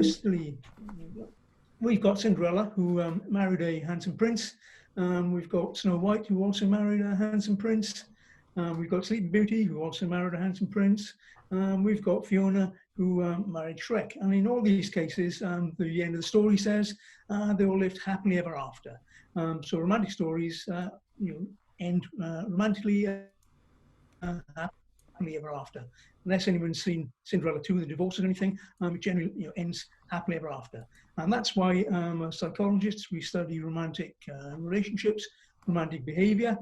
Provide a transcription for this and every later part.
firstly, we've got Cinderella, who married a handsome prince. We've got Snow White, who also married a handsome prince. We've got Sleeping Beauty, who also married a handsome prince. We've got Fiona, who married Shrek. And in all these cases, the end of the story says they all lived happily ever after. So romantic stories, end romantically happily ever after. Unless anyone's seen Cinderella 2, the divorce or anything, it generally ends happily ever after. And that's why as psychologists, we study romantic relationships, romantic behavior,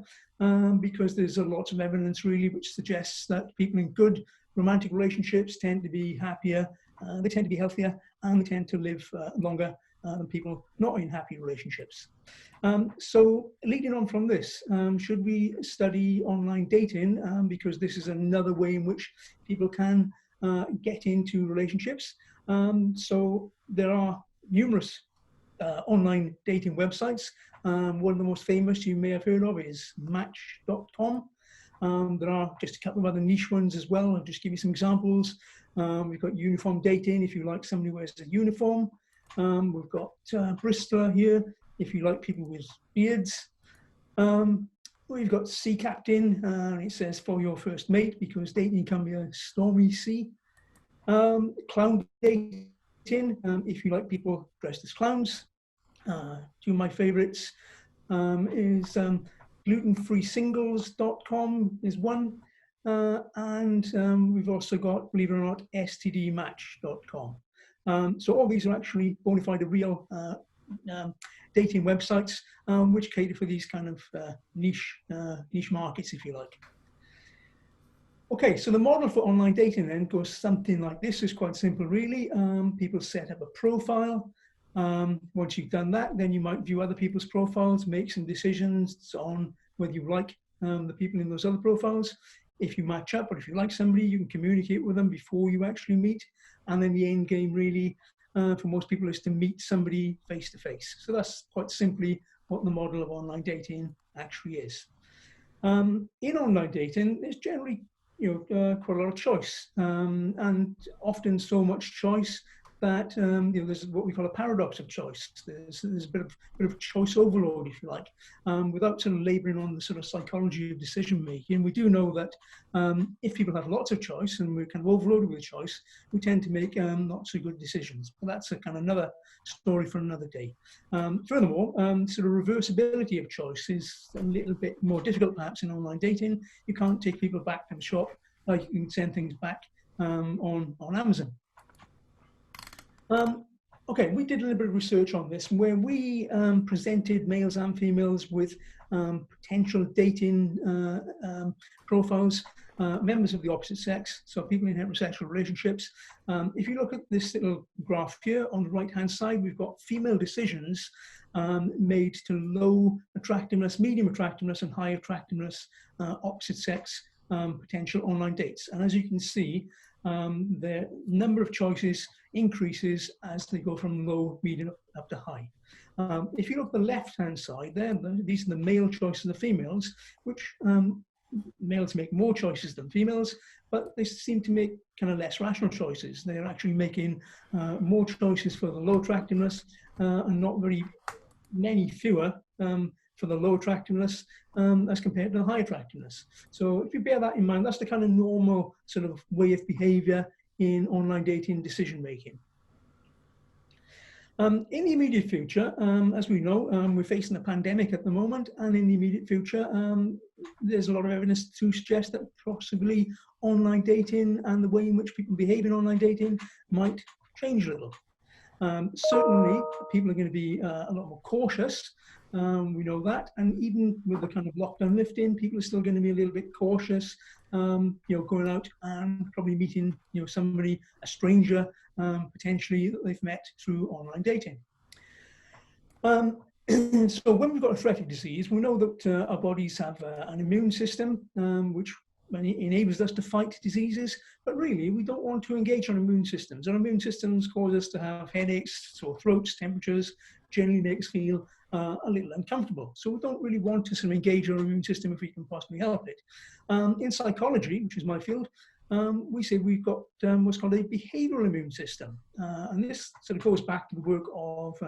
because there's a lot of evidence really which suggests that people in good romantic relationships tend to be happier, they tend to be healthier, and they tend to live longer than people not in happy relationships. So leading on from this, should we study online dating? Because this is another way in which people can get into relationships. So there are numerous online dating websites. One of the most famous you may have heard of is Match.com. There are just a couple of other niche ones as well. I'll just give you some examples. We've got Uniform Dating, if you like somebody who wears a uniform. We've got Bristol here, if you like people with beards. We've got Sea Captain, it says for your first mate, because dating can be a stormy sea. Clown Dating, if you like people dressed as clowns. Two of my favorites is glutenfreesingles.com is one. And we've also got, believe it or not, stdmatch.com. So all these are actually bona fide real dating websites which cater for these kind of niche markets, if you like. Okay, so the model for online dating then goes something like this. It's quite simple, really. People set up a profile. Once you've done that, then you might view other people's profiles, make some decisions on whether you like the people in those other profiles. If you match up, or if you like somebody, you can communicate with them before you actually meet. And then the end game really, for most people, is to meet somebody face to face. So that's quite simply what the model of online dating actually is. In online dating, there's generally quite a lot of choice, and often so much choice that there's what we call a paradox of choice. There's a bit of choice overload, if you like, without sort of labouring on the sort of psychology of decision making. We do know that if people have lots of choice and we're kind of overloaded with choice, we tend to make not so good decisions. But that's a kind of another story for another day. Furthermore, sort of reversibility of choice is a little bit more difficult perhaps in online dating. You can't take people back to the shop like you can send things back on Amazon. Okay, we did a little bit of research on this where we presented males and females with potential dating profiles, members of the opposite sex, so people in heterosexual relationships. If you look at this little graph here on the right-hand side, we've got female decisions made to low attractiveness, medium attractiveness, and high attractiveness opposite sex potential online dates. And as you can see, the number of choices increases as they go from low, medium, up to high. If you look at the left-hand side there, these are the male choices of females, which males make more choices than females, but they seem to make kind of less rational choices. They're actually making more choices for the low attractiveness and not very many fewer for the low attractiveness as compared to the high attractiveness. So if you bear that in mind, that's the kind of normal sort of way of behavior in online dating decision making. In the immediate future, as we know, we're facing a pandemic at the moment, and in the immediate future, there's a lot of evidence to suggest that possibly online dating and the way in which people behave in online dating might change a little. Certainly, people are going to be a lot more cautious. We know that, and even with the kind of lockdown lifting, people are still going to be a little bit cautious. Going out and probably meeting, somebody, a stranger, potentially that they've met through online dating. So when we've got a threatic disease, we know that our bodies have an immune system which enables us to fight diseases, but really we don't want to engage our immune systems. Our immune systems cause us to have headaches, sore throats, temperatures, generally make us feel a little uncomfortable. So we don't really want to sort of engage our immune system if we can possibly help it. In psychology, which is my field, we say we've got what's called a behavioral immune system. And this sort of goes back to the work of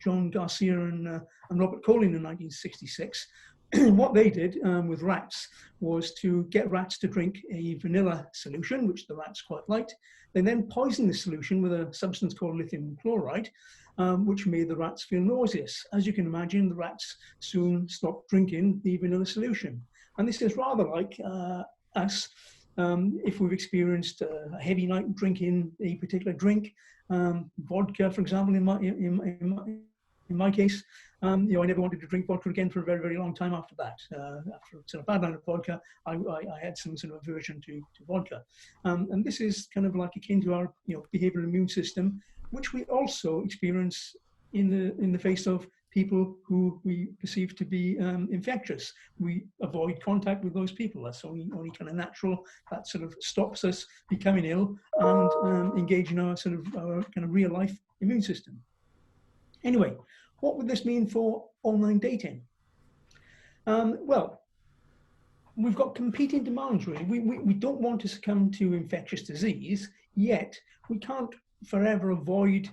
John Garcia and Robert Colin in 1966. What they did with rats was to get rats to drink a vanilla solution, which the rats quite liked. They then poisoned the solution with a substance called lithium chloride, which made the rats feel nauseous. As you can imagine, the rats soon stopped drinking the vanilla solution. And this is rather like us. If we've experienced a heavy night drinking a particular drink, vodka, for example, in my case, I never wanted to drink vodka again for a very, very long time after that. After sort of bad night of vodka, I had some sort of aversion to vodka. And this is kind of like akin to our behavioral immune system, which we also experience in the face of people who we perceive to be infectious. We avoid contact with those people. That's only kind of natural. That sort of stops us becoming ill and engage in our kind of real life immune system. Anyway, what would this mean for online dating? Well, we've got competing demands, really. We don't want to succumb to infectious disease, yet we can't forever avoid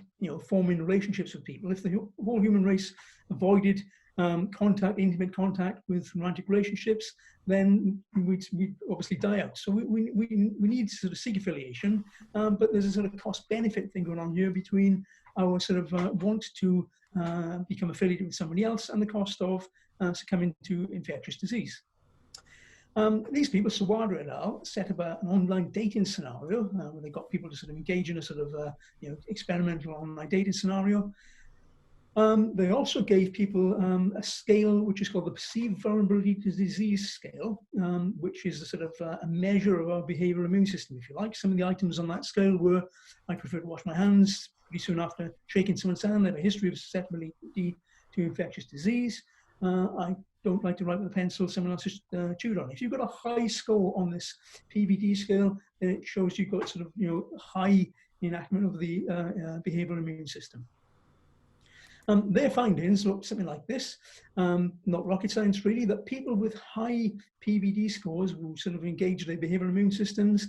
forming relationships with people. If the whole human race avoided intimate contact with romantic relationships, then we'd obviously die out. So we need to sort of seek affiliation, but there's a sort of cost-benefit thing going on here between our sort of want to become affiliated with somebody else and the cost of succumbing to infectious disease. These people, Sawada et al., set up an online dating scenario where they got people to sort of engage in a sort of experimental online dating scenario. They also gave people a scale which is called the Perceived Vulnerability to Disease Scale, which is a sort of a measure of our behavioral immune system, if you like. Some of the items on that scale were: I prefer to wash my hands pretty soon after shaking someone's hand. I have a history of susceptibility to infectious disease. I don't like to write with a pencil someone else has chewed on. If you've got a high score on this PVD scale, then it shows you've got sort of high enactment of the behavioral immune system. Their findings look something like this, not rocket science really, that people with high PVD scores who sort of engage their behavioral immune systems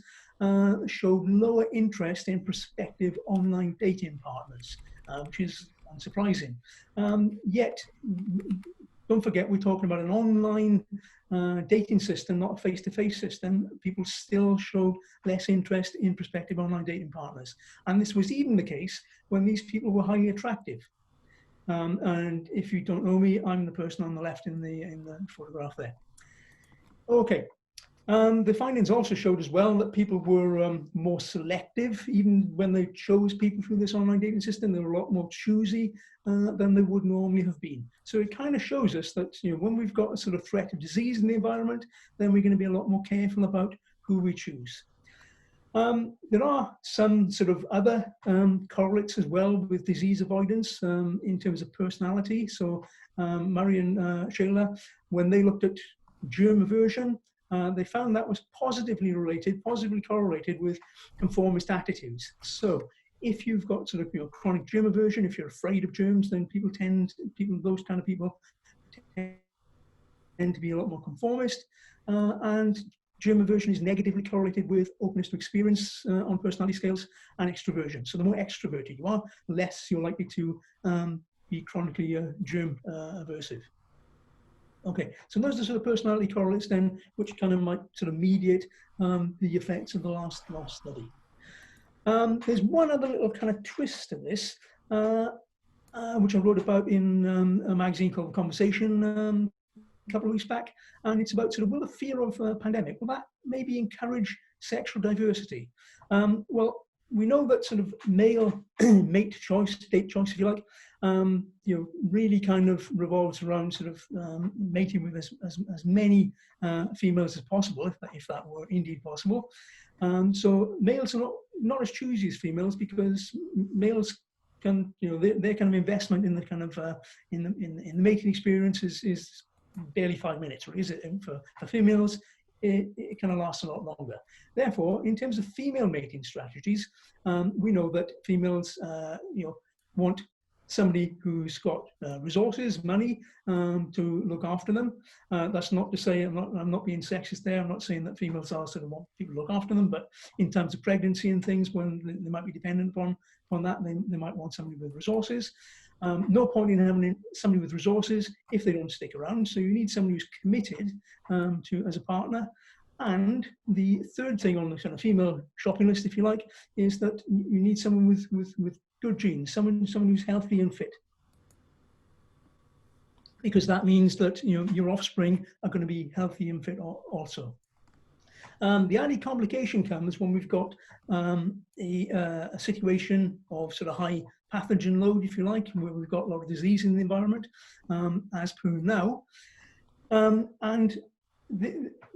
showed lower interest in prospective online dating partners, which is unsurprising. Yet, don't forget, we're talking about an online dating system, not a face-to-face system. People still showed less interest in prospective online dating partners. And this was even the case when these people were highly attractive. And if you don't know me, I'm the person on the left in the photograph there. Okay. The findings also showed as well that people were more selective. Even when they chose people through this online dating system, they were a lot more choosy than they would normally have been. So it kind of shows us that when we've got a sort of threat of disease in the environment, then we're going to be a lot more careful about who we choose. There are some sort of other correlates as well with disease avoidance in terms of personality. So Murray and Shayla, when they looked at germ aversion, they found that was positively correlated with conformist attitudes. So if you've got sort of chronic germ aversion, if you're afraid of germs, then those kind of people tend to be a lot more conformist. And germ aversion is negatively correlated with openness to experience on personality scales and extroversion. So the more extroverted you are, less you're likely to be chronically germ aversive. Okay, so those are sort of personality correlates then, which kind of might sort of mediate the effects of the last study. There's one other little kind of twist to this, which I wrote about in a magazine called Conversation a couple of weeks back, and it's about sort of, will the fear of a pandemic, will that maybe encourage sexual diversity? Well, we know that sort of male date choice, if you like, really kind of revolves around sort of mating with as many females as possible, if that were indeed possible. So males are not as choosy as females, because males can, their kind of investment in the kind of in the mating experience is barely 5 minutes, really, is it? And for females, it kind of lasts a lot longer. Therefore, in terms of female mating strategies, we know that females, want somebody who's got resources, money to look after them. That's not to say I'm not being sexist there. I'm not saying that females are sort of want people to look after them, but in terms of pregnancy and things, when they might be dependent upon that, they might want somebody with resources. No point in having somebody with resources if they don't stick around. So you need somebody who's committed as a partner. And the third thing on the kind of female shopping list, if you like, is that you need someone with good genes, someone who's healthy and fit, because that means that your offspring are going to be healthy and fit also. The added complication comes when we've got a situation of sort of high pathogen load, if you like, where we've got a lot of disease in the environment, as per now, and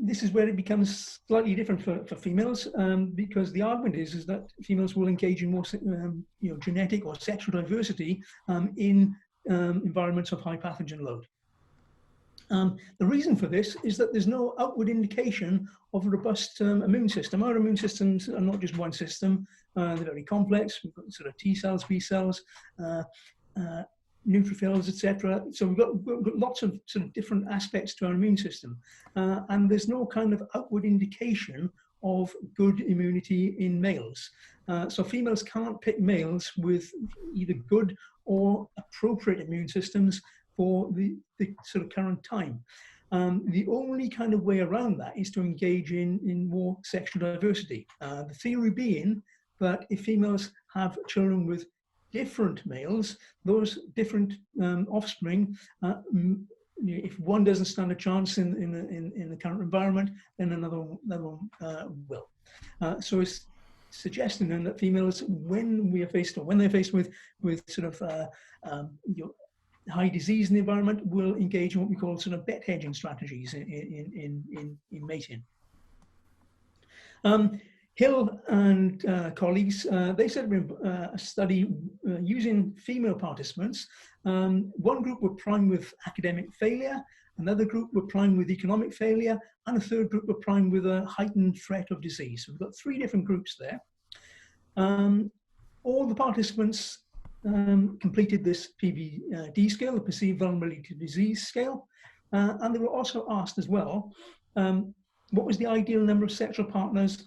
this is where it becomes slightly different for females, because the argument is that females will engage in more genetic or sexual diversity in environments of high pathogen load. The reason for this is that there's no outward indication of a robust immune system. Our immune systems are not just one system, they're very complex. We've got sort of T cells, B cells, neutrophils, etc. So we've got lots of sort of different aspects to our immune system, and there's no kind of outward indication of good immunity in males. So females can't pick males with either good or appropriate immune systems for the sort of current time. The only kind of way around that is to engage in more sexual diversity. The theory being that if females have children with different males, those different offspring, if one doesn't stand a chance in the current environment, then another one will. So it's suggesting then that females, when they're faced with sort of high disease in the environment, will engage in what we call sort of bet hedging strategies in mating. Hill and colleagues, they set up a study using female participants. One group were primed with academic failure, another group were primed with economic failure, and a third group were primed with a heightened threat of disease. So we've got 3 different groups there. All the participants completed this PVD scale, the Perceived Vulnerability to Disease scale, and they were also asked as well, what was the ideal number of sexual partners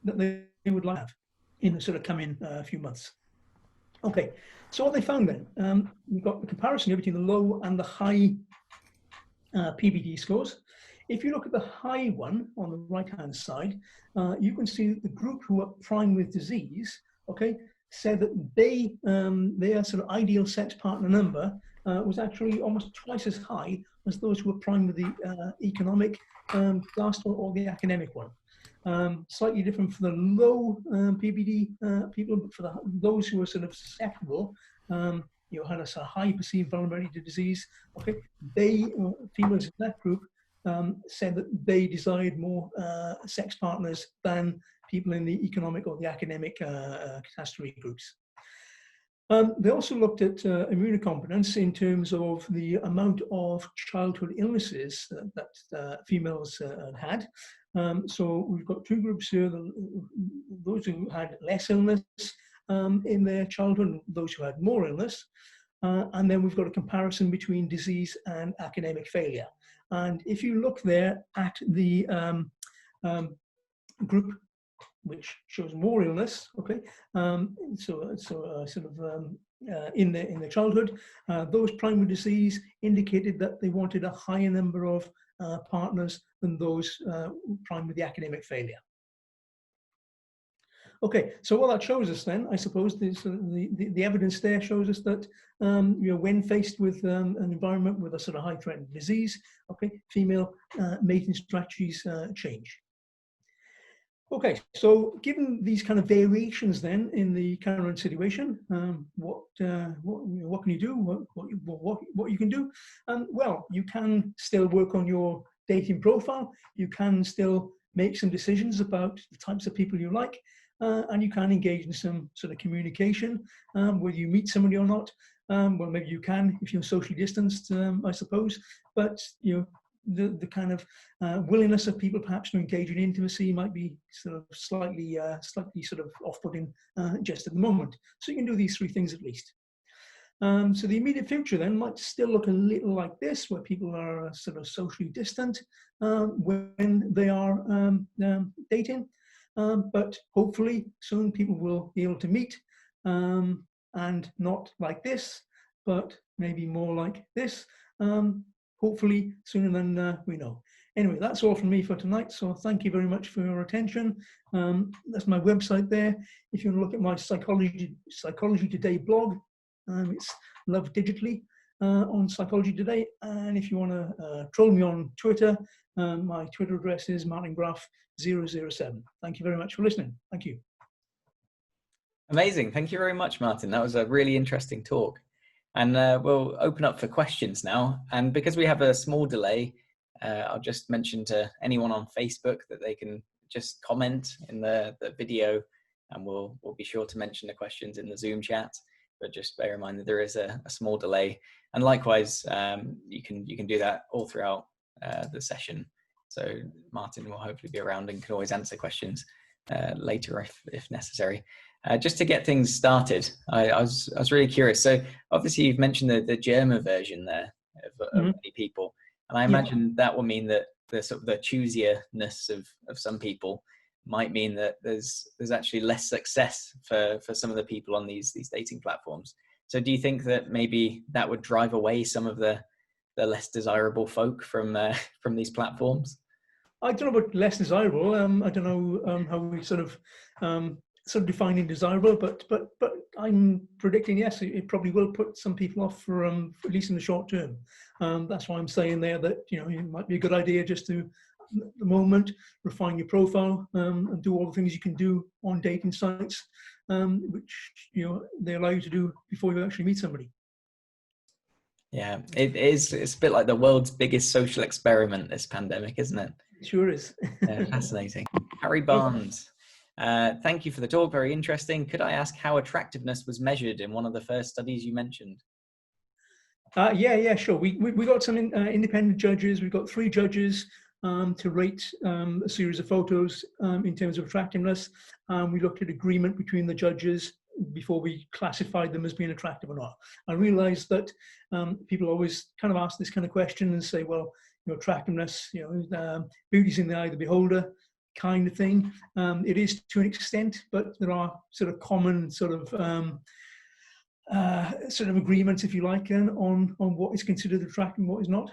that they would like to have in the sort of coming few months. Okay, so what they found then, we've got the comparison here between the low and the high PVD scores. If you look at the high one on the right-hand side, you can see that the group who are primed with disease, okay, said that their sort of ideal sex partner number was actually almost twice as high as those who were primed with the economic class or the academic one. Slightly different for the low PVD people, but for those who are sort of susceptible, had a sort of high perceived vulnerability to disease. Okay, females in that group said that they desired more sex partners than people in the economic or the academic catastrophe groups. They also looked at immunocompetence in terms of the amount of childhood illnesses that females had. So we've got 2 groups here, those who had less illness in their childhood, those who had more illness. And then we've got a comparison between disease and academic failure. And if you look there at the group which shows more illness, okay, in their childhood, those primed with disease indicated that they wanted a higher number of partners than those primed with the academic failure. Okay, so what that shows us then, I suppose, the evidence there shows us that when faced with an environment with a sort of high threat of disease, okay, female mating strategies change. Okay, so given these kind of variations then in the current situation, what can you do? What you can do? Well, you can still work on your dating profile. You can still make some decisions about the types of people you like, and you can engage in some sort of communication, whether you meet somebody or not. Well, maybe you can if you're socially distanced, I suppose. But the kind of willingness of people perhaps to engage in intimacy might be sort of slightly sort of off-putting just at the moment. So you can do these three things at least. So the immediate future then might still look a little like this, where people are sort of socially distant when they are dating. But hopefully soon people will be able to meet, and not like this, but maybe more like this. Hopefully sooner than we know. Anyway, that's all from me for tonight. So thank you very much for your attention. That's my website there. If you want to look at my Psychology Today blog, it's Love Digitally on Psychology Today. And if you want to troll me on Twitter, my Twitter address is martingraff007. Thank you very much for listening. Thank you. Amazing. Thank you very much, Martin. That was a really interesting talk. And we'll open up for questions now. And because we have a small delay, I'll just mention to anyone on Facebook that they can just comment in the video, and we'll be sure to mention the questions in the Zoom chat. But just bear in mind that there is a small delay. And likewise, you can do that all throughout the session. So Martin will hopefully be around and can always answer questions later if necessary. Just to get things started, I was really curious. So obviously you've mentioned the German version there of many people, and I imagine that will mean that the sort of the choosierness of some people might mean that there's actually less success for some of the people on these dating platforms. So do you think that maybe that would drive away some of the less desirable folk from these platforms? I don't know about less desirable. I don't know how we sort of defining desirable, but I'm predicting yes, it probably will put some people off for at least in the short term. That's why I'm saying there that it might be a good idea just to, at the moment, refine your profile and do all the things you can do on dating sites, which they allow you to do before you actually meet somebody. Yeah, it's a bit like the world's biggest social experiment, this pandemic, isn't it? It sure is. Fascinating. Harry Barnes, thank you for the talk. Very interesting. Could I ask how attractiveness was measured in one of the first studies you mentioned? Yeah, sure. We got some independent judges. We've got 3 judges to rate a series of photos in terms of attractiveness. We looked at agreement between the judges before we classified them as being attractive or not. I realized that people always kind of ask this kind of question and say, well, attractiveness, beauty's in the eye of the beholder kind of thing. It is to an extent, but there are sort of common sort of agreements, if you like, on what is considered attractive and what is not.